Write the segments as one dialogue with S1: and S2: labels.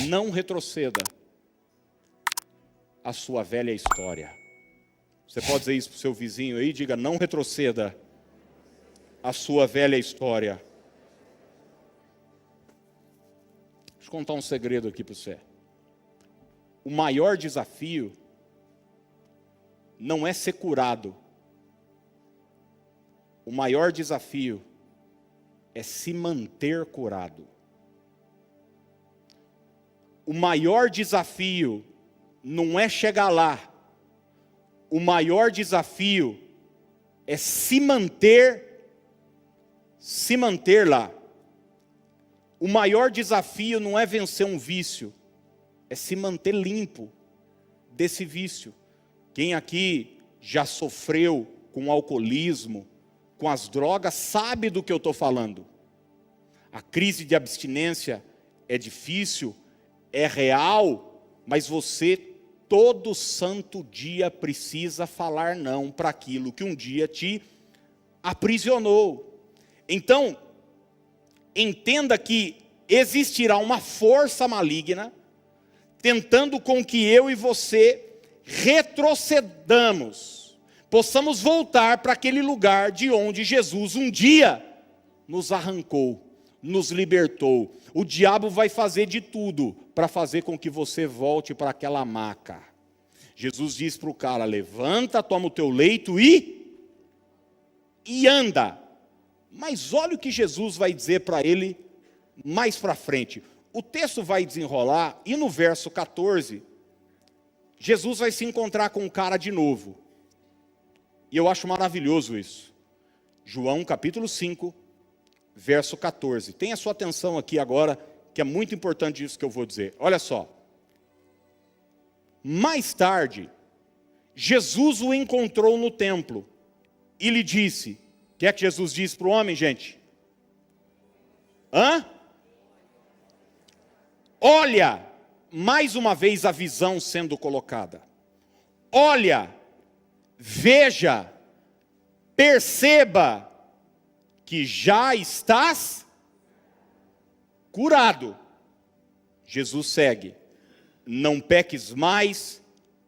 S1: não retroceda a sua velha história. Você pode dizer isso para o seu vizinho aí? Diga, não retroceda a sua velha história. Deixa eu contar um segredo aqui para você. O maior desafio não é ser curado. O maior desafio é se manter curado. O maior desafio não é chegar lá. O maior desafio é se manter lá. O maior desafio não é vencer um vício, é se manter limpo desse vício. Quem aqui já sofreu com alcoolismo, com as drogas, sabe do que eu estou falando. A crise de abstinência é difícil, é real, mas você todo santo dia precisa falar não para aquilo que um dia te aprisionou. Então, entenda que existirá uma força maligna tentando com que eu e você retrocedamos, possamos voltar para aquele lugar de onde Jesus um dia nos arrancou, nos libertou. O diabo vai fazer de tudo para fazer com que você volte para aquela maca. Jesus diz para o cara, levanta, toma o teu leito e anda. Mas olha o que Jesus vai dizer para ele mais para frente. O texto vai desenrolar e no verso 14, Jesus vai se encontrar com o cara de novo. E eu acho maravilhoso isso. João capítulo 5, verso 14. Tenha sua atenção aqui agora, que é muito importante isso que eu vou dizer. Olha só. Mais tarde, Jesus o encontrou no templo e lhe disse, o que é que Jesus disse para o homem, gente? Olha, mais uma vez a visão sendo colocada. Olha, veja, perceba que já estás curado. Jesus segue. Não peques mais,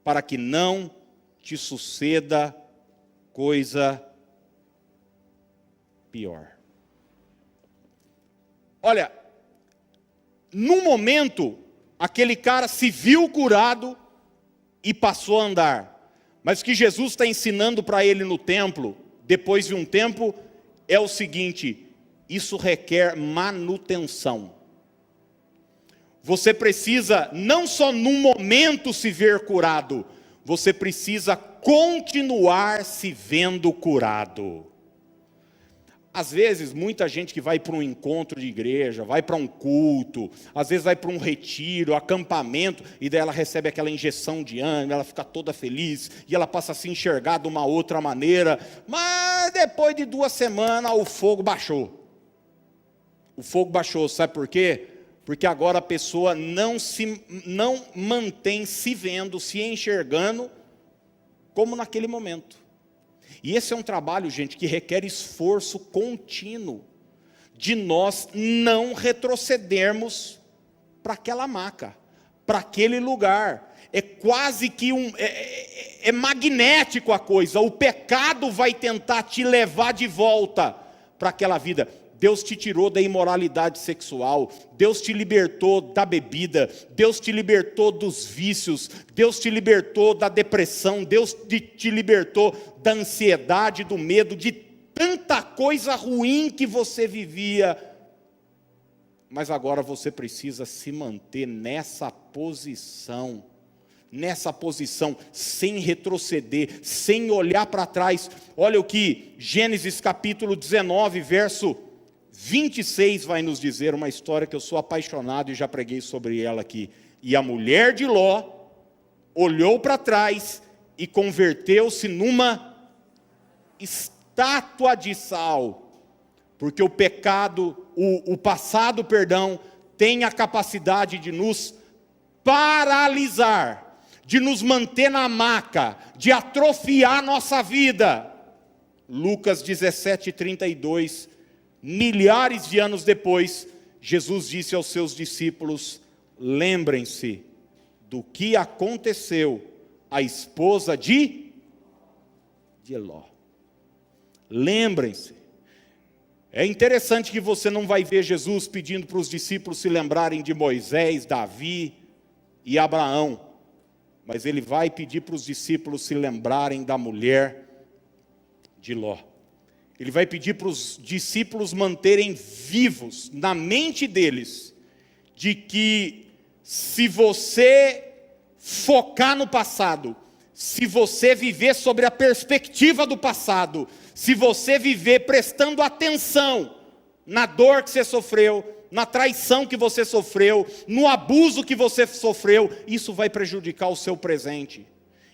S1: para que não te suceda coisa pior. Olha, num momento, aquele cara se viu curado e passou a andar. Mas o que Jesus está ensinando para ele no templo, depois de um tempo, é o seguinte: isso requer manutenção. Você precisa não só num momento se ver curado, você precisa continuar se vendo curado. Às vezes, muita gente que vai para um encontro de igreja, vai para um culto, às vezes vai para um retiro, acampamento, e daí ela recebe aquela injeção de ânimo, ela fica toda feliz, e ela passa a se enxergar de uma outra maneira, mas depois de 2 semanas o fogo baixou. O fogo baixou, sabe por quê? Porque agora a pessoa não mantém se vendo, se enxergando, como naquele momento. E esse é um trabalho, gente, que requer esforço contínuo, de nós não retrocedermos para aquela maca, para aquele lugar. É quase que é magnético a coisa, o pecado vai tentar te levar de volta para aquela vida. Deus te tirou da imoralidade sexual, Deus te libertou da bebida, Deus te libertou dos vícios, Deus te libertou da depressão, Deus te libertou da ansiedade, do medo, de tanta coisa ruim que você vivia. Mas agora você precisa se manter nessa posição, sem retroceder, sem olhar para trás. Olha o que Gênesis capítulo 19, verso 26 vai nos dizer, uma história que eu sou apaixonado e já preguei sobre ela aqui. E a mulher de Ló olhou para trás e converteu-se numa estátua de sal, porque o pecado, o passado, tem a capacidade de nos paralisar, de nos manter na maca, de atrofiar nossa vida. Lucas 17:32, milhares de anos depois, Jesus disse aos seus discípulos: lembrem-se do que aconteceu à esposa de Eló. Lembrem-se. É interessante que você não vai ver Jesus pedindo para os discípulos se lembrarem de Moisés, Davi e Abraão, mas ele vai pedir para os discípulos se lembrarem da mulher de Ló. Ele vai pedir para os discípulos manterem vivos na mente deles, de que se você focar no passado, se você viver sobre a perspectiva do passado, se você viver prestando atenção na dor que você sofreu, na traição que você sofreu, no abuso que você sofreu, isso vai prejudicar o seu presente.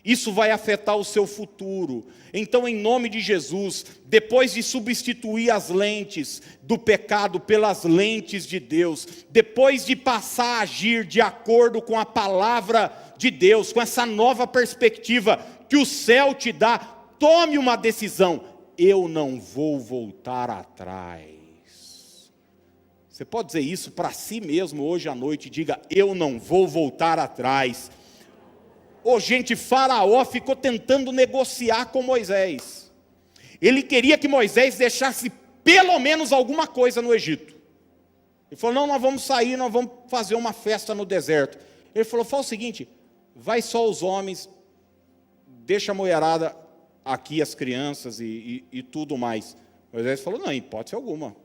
S1: Isso vai afetar o seu futuro. Então, em nome de Jesus, depois de substituir as lentes do pecado pelas lentes de Deus, depois de passar a agir de acordo com a palavra de Deus, com essa nova perspectiva que o céu te dá, tome uma decisão: eu não vou voltar atrás. Você pode dizer isso para si mesmo hoje à noite, diga: eu não vou voltar atrás. Gente, Faraó ficou tentando negociar com Moisés. Ele queria que Moisés deixasse pelo menos alguma coisa no Egito. Ele falou: não, nós vamos sair, nós vamos fazer uma festa no deserto. Ele falou: faz o seguinte, vai só os homens, deixa a mulherada aqui, as crianças e tudo mais. Moisés falou: não, em hipótese alguma.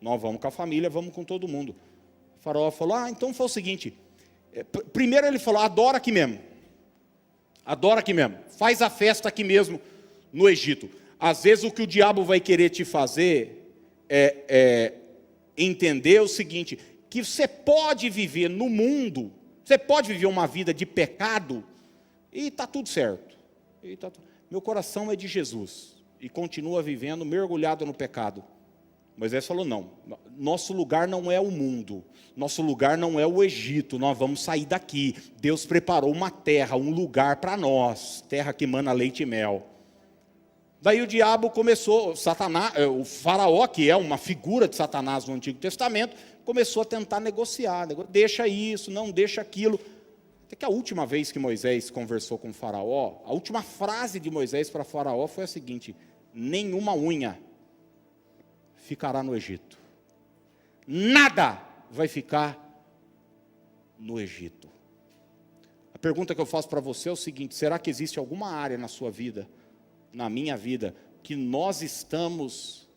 S1: Nós vamos com a família, vamos com todo mundo. O Faraó falou: então faz o seguinte, primeiro ele falou: adora aqui mesmo. Adora aqui mesmo, faz a festa aqui mesmo no Egito. Às vezes o que o diabo vai querer te fazer é entender o seguinte, que você pode viver no mundo, você pode viver uma vida de pecado e está tudo certo. Meu coração é de Jesus e continua vivendo mergulhado no pecado. Moisés falou: não, nosso lugar não é o mundo, nosso lugar não é o Egito, nós vamos sair daqui. Deus preparou uma terra, um lugar para nós, terra que mana leite e mel. Daí o diabo começou, Satanás, o Faraó, que é uma figura de Satanás no Antigo Testamento, começou a tentar negociar, deixa isso, não deixa aquilo. Até que a última vez que Moisés conversou com o Faraó, a última frase de Moisés para Faraó foi a seguinte: nenhuma unha ficará no Egito. Nada vai ficar no Egito. A pergunta que eu faço para você é o seguinte: será que existe alguma área na sua vida, na minha vida, que nós estamos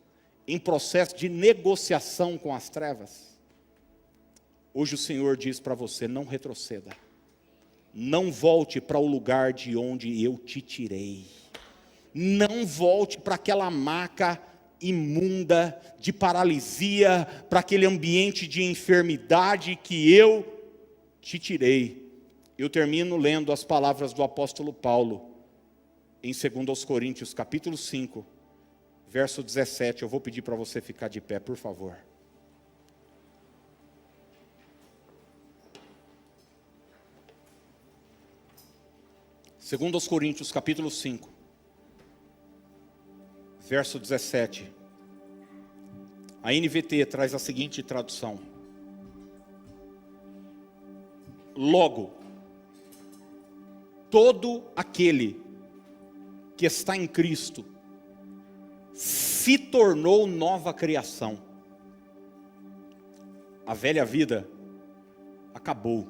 S1: em processo de negociação com as trevas? Hoje o Senhor diz para você: não retroceda. Não volte para o lugar de onde eu te tirei. Não volte para aquela maca imunda, de paralisia, para aquele ambiente de enfermidade que eu te tirei. Eu termino lendo as palavras do apóstolo Paulo, em 2 Coríntios, capítulo 5, verso 17. Eu vou pedir para você ficar de pé, por favor. Segundo aos Coríntios, capítulo 5, verso 17. A NVT traz a seguinte tradução: logo, todo aquele que está em Cristo se tornou nova criação. A velha vida acabou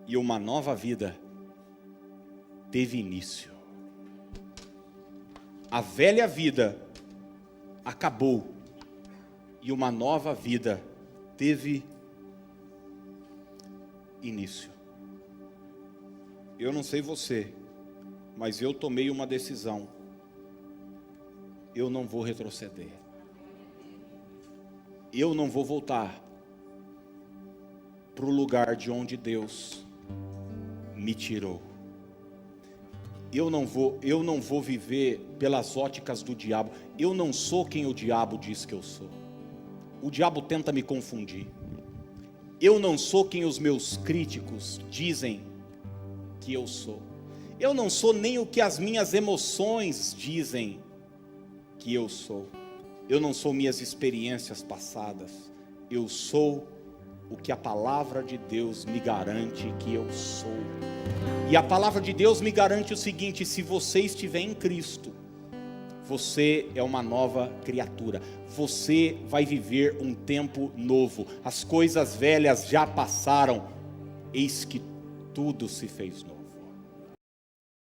S1: e uma nova vida teve início. A velha vida acabou e uma nova vida teve início. Eu não sei você, mas eu tomei uma decisão. Eu não vou retroceder. Eu não vou voltar para o lugar de onde Deus me tirou. Eu não vou viver pelas óticas do diabo. Eu não sou quem o diabo diz que eu sou. O diabo tenta me confundir. Eu não sou quem os meus críticos dizem que eu sou. Eu não sou nem o que as minhas emoções dizem que eu sou. Eu não sou minhas experiências passadas. Eu sou o que a palavra de Deus me garante que eu sou. E a palavra de Deus me garante o seguinte: se você estiver em Cristo, você é uma nova criatura. Você vai viver um tempo novo. As coisas velhas já passaram, eis que tudo se fez novo.